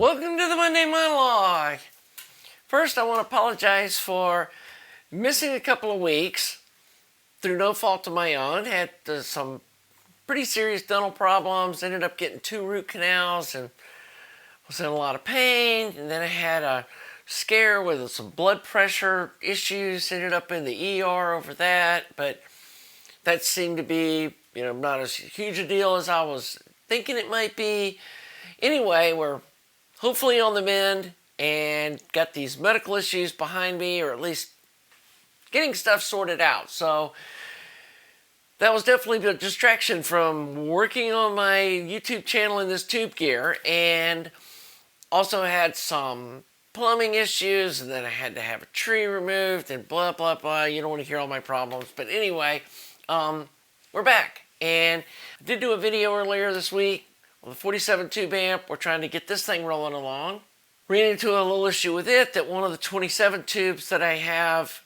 Welcome to the Monday Monologue. First, I want to apologize for missing a couple of weeks through no fault of my own. Had some pretty serious dental problems. Ended up getting 2 root canals and was in a lot of pain. And then I had a scare with some blood pressure issues. Ended up in the ER over that. But that seemed to be, not as huge a deal as I was thinking it might be. Anyway, we're hopefully on the mend and got these medical issues behind me, or at least getting stuff sorted out. So that was definitely a distraction from working on my YouTube channel in this tube gear, and also had some plumbing issues, and then I had to have a tree removed and blah, blah, blah. You don't want to hear all my problems. But anyway, we're back. And I did do a video earlier this week on the 47 tube amp. We're trying to get this thing rolling along. Ran into a little issue with it, that one of the 27 tubes that I have,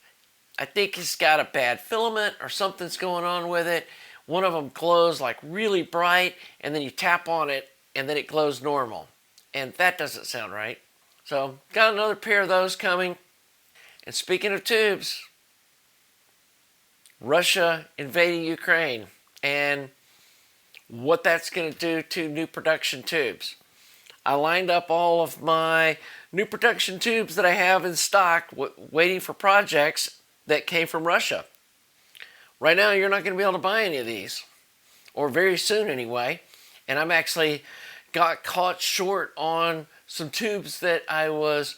I think it's got a bad filament or something's going on with it. One of them glows like really bright, and then you tap on it and then it glows normal. And that doesn't sound right. So got another pair of those coming. And speaking of tubes, Russia invading Ukraine and what that's going to do to new production tubes. I lined up all of my new production tubes that I have in stock, waiting for projects that came from Russia. Right now, you're not going to be able to buy any of these, or very soon anyway. And I'm actually got caught short on some tubes that I was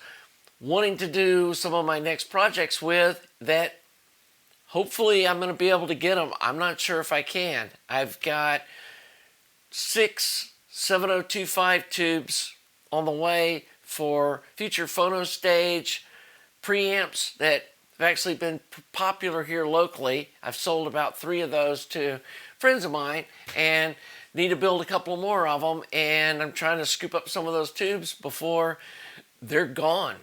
wanting to do some of my next projects with, that hopefully I'm going to be able to get them. I'm not sure if I can. I've got 6 7025 tubes on the way for future phono stage preamps that have actually been popular here locally. I've sold about 3 of those to friends of mine and need to build a couple more of them, and I'm trying to scoop up some of those tubes before they're gone.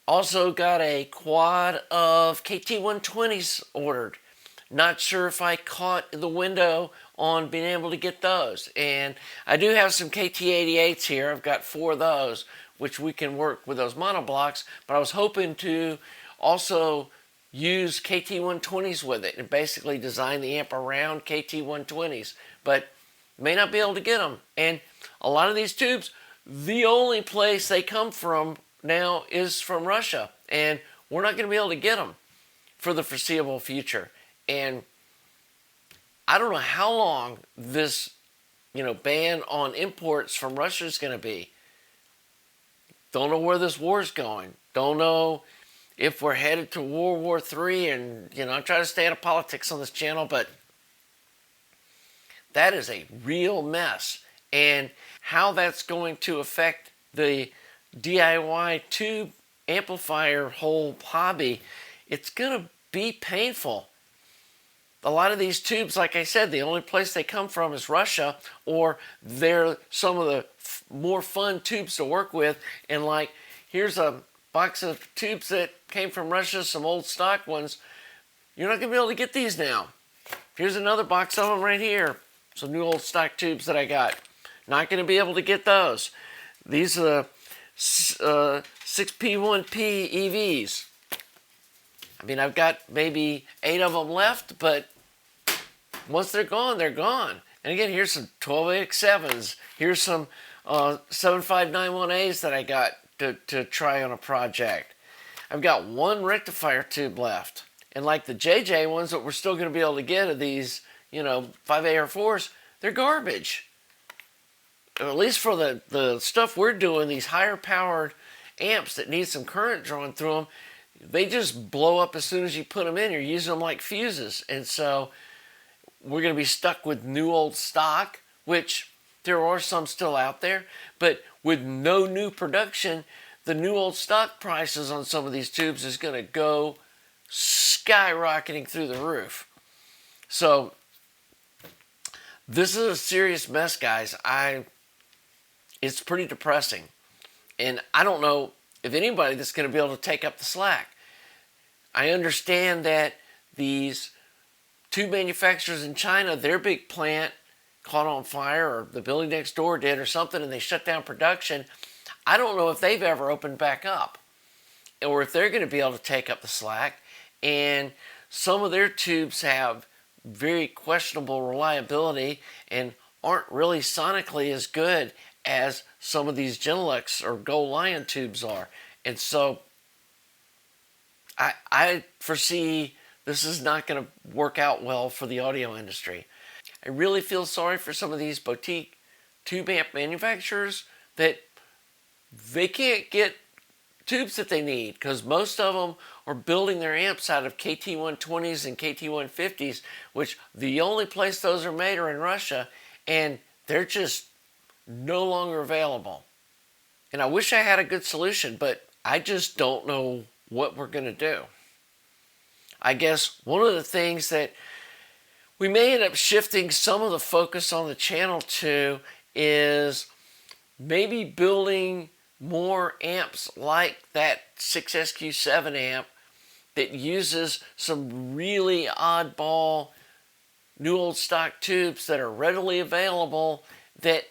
Also got a quad of KT120s ordered. Not sure if I caught the window on being able to get those. And I do have some KT88s here. I've got 4 of those, which we can work with those monoblocks. But I was hoping to also use KT120s with it and basically design the amp around KT120s. But may not be able to get them. And a lot of these tubes, the only place they come from now is from Russia. And we're not going to be able to get them for the foreseeable future. And I don't know how long this, ban on imports from Russia is going to be. Don't know where this war's going. Don't know if we're headed to World War III. And, I'm trying to stay out of politics on this channel, but that is a real mess. And how that's going to affect the DIY tube amplifier whole hobby, it's going to be painful. A lot of these tubes, like I said, the only place they come from is Russia, or they're some of the more fun tubes to work with. And here's a box of tubes that came from Russia, some old stock ones. You're not going to be able to get these now. Here's another box of them right here. Some new old stock tubes that I got. Not going to be able to get those. These are the 6P1P EVs. I mean, I've got maybe 8 of them left, but once they're gone, they're gone. And again, here's some 12AX7s. Here's some 7591As that I got to try on a project. I've got 1 rectifier tube left. And like the JJ ones that we're still going to be able to get of these, 5AR4s, they're garbage. Or at least for the stuff we're doing, these higher powered amps that need some current drawn through them, they just blow up as soon as you put them in. You're using them like fuses. And so we're going to be stuck with new old stock, which there are some still out there. But with no new production, the new old stock prices on some of these tubes is going to go skyrocketing through the roof. So this is a serious mess, guys. It's pretty depressing. And I don't know if anybody that's going to be able to take up the slack. I understand that these tube manufacturers in China, their big plant caught on fire, or the building next door did or something, and they shut down production. I don't know if they've ever opened back up or if they're going to be able to take up the slack. And some of their tubes have very questionable reliability and aren't really sonically as good as some of these Genelux or Gold Lion tubes are. And so I foresee this is not going to work out well for the audio industry. I really feel sorry for some of these boutique tube amp manufacturers that they can't get tubes that they need because most of them are building their amps out of KT120s and KT150s, which the only place those are made are in Russia, and they're just no longer available. And I wish I had a good solution, but I just don't know what we're going to do. I guess one of the things that we may end up shifting some of the focus on the channel to is maybe building more amps like that 6SQ7 amp that uses some really oddball new old stock tubes that are readily available that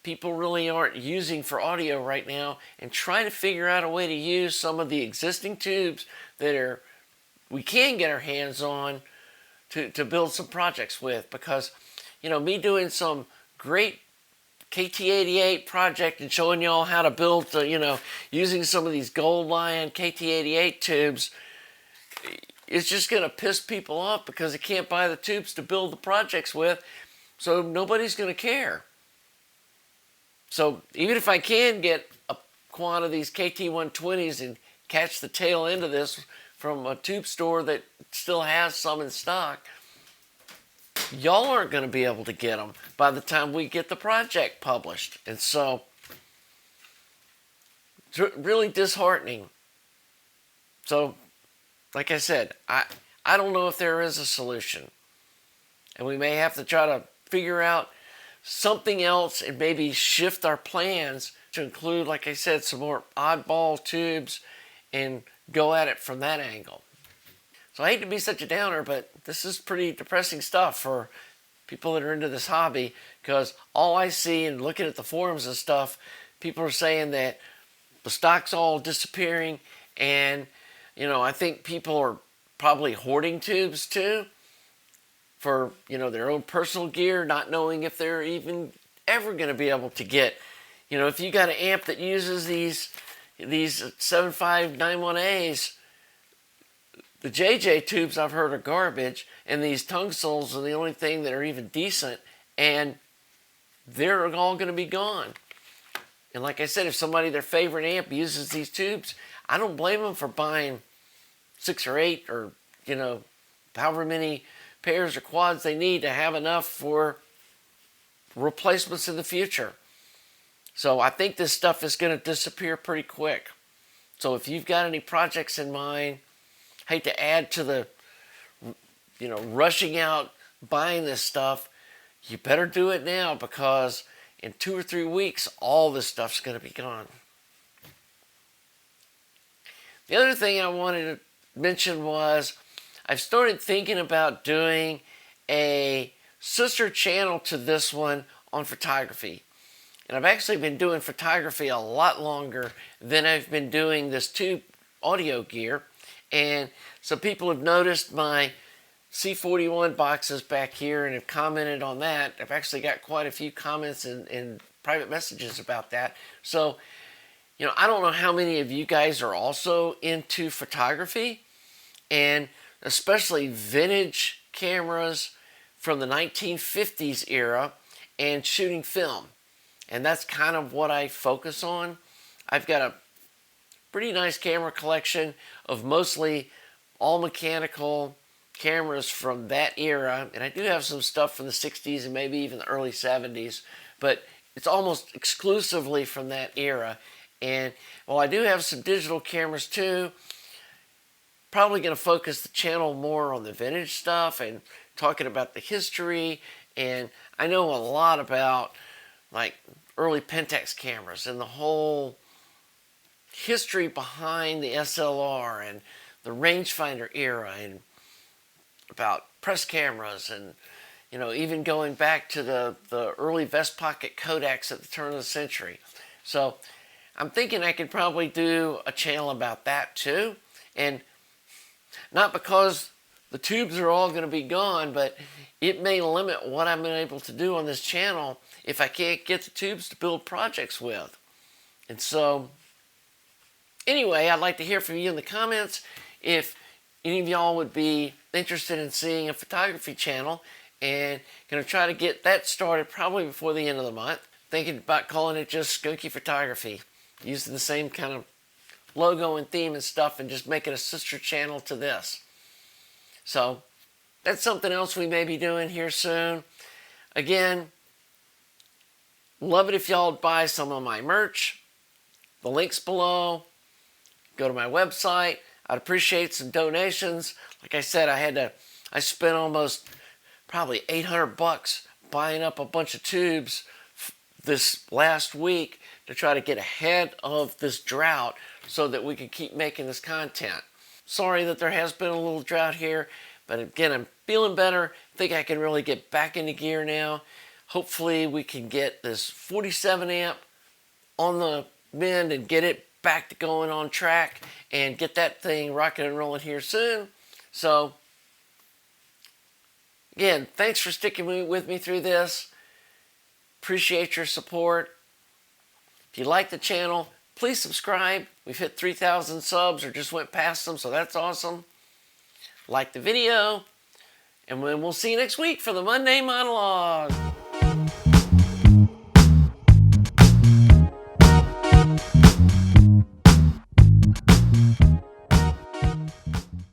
people really aren't using for audio right now, and try to figure out a way to use some of the existing tubes that we can get our hands on to build some projects with. Because me doing some great KT88 project and showing y'all how to build using some of these Gold Lion KT88 tubes, it's just going to piss people off because they can't buy the tubes to build the projects with, so nobody's going to care. So even if I can get a quant of these KT120s and catch the tail end of this from a tube store that still has some in stock, y'all aren't going to be able to get them by the time we get the project published. And so it's really disheartening. So like I said, I don't know if there is a solution. And we may have to try to figure out something else and maybe shift our plans to include, like I said, some more oddball tubes and go at it from that angle. So I hate to be such a downer, but this is pretty depressing stuff for people that are into this hobby, because all I see and looking at the forums and stuff, people are saying that the stock's all disappearing, and I think people are probably hoarding tubes too for their own personal gear, not knowing if they're even ever going to be able to get, if you got an amp that uses these 7591As, the JJ tubes I've heard are garbage, and these tungstels are the only thing that are even decent, and they're all going to be gone. And like I said, if somebody, their favorite amp, uses these tubes, I don't blame them for buying 6 or 8 or however many pairs or quads they need to have enough for replacements in the future. So I think this stuff is going to disappear pretty quick. So if you've got any projects in mind, hate to add to the rushing out buying this stuff, you better do it now, because in 2 or 3 weeks all this stuff's going to be gone. The other thing I wanted to mention was I've started thinking about doing a sister channel to this one on photography. And I've actually been doing photography a lot longer than I've been doing this tube audio gear. And some people have noticed my C41 boxes back here and have commented on that. I've actually got quite a few comments and private messages about that. So, I don't know how many of you guys are also into photography, and especially vintage cameras from the 1950s era and shooting film. And that's kind of what I focus on. I've got a pretty nice camera collection of mostly all mechanical cameras from that era, and I do have some stuff from the 60s and maybe even the early 70s, but it's almost exclusively from that era. And while I do have some digital cameras too, probably going to focus the channel more on the vintage stuff and talking about the history. And I know a lot about like early Pentax cameras and the whole history behind the SLR and the rangefinder era, and about press cameras, and even going back to the early vest pocket Kodaks at the turn of the century. So I'm thinking I could probably do a channel about that too. And not because the tubes are all going to be gone, but it may limit what I'm able to do on this channel if I can't get the tubes to build projects with. And so, anyway, I'd like to hear from you in the comments if any of y'all would be interested in seeing a photography channel, and going to try to get that started probably before the end of the month. Thinking about calling it just Skunky Photography, using the same kind of logo and theme and stuff, and just make it a sister channel to this. So that's something else we may be doing here soon. Again, love it if y'all would buy some of my merch. The link's below. Go to my website. I'd appreciate some donations. Like I said, I spent almost probably $800 buying up a bunch of tubes this last week to try to get ahead of this drought so that we can keep making this content. Sorry that there has been a little drought here, but again, I'm feeling better. I think I can really get back into gear now. Hopefully we can get this 47 amp on the mend and get it back to going on track and get that thing rocking and rolling here soon. So again, thanks for sticking with me through this. Appreciate your support. If you like the channel, please subscribe. We've hit 3,000 subs or just went past them, so that's awesome. Like the video, and we'll see you next week for the Monday Monologue.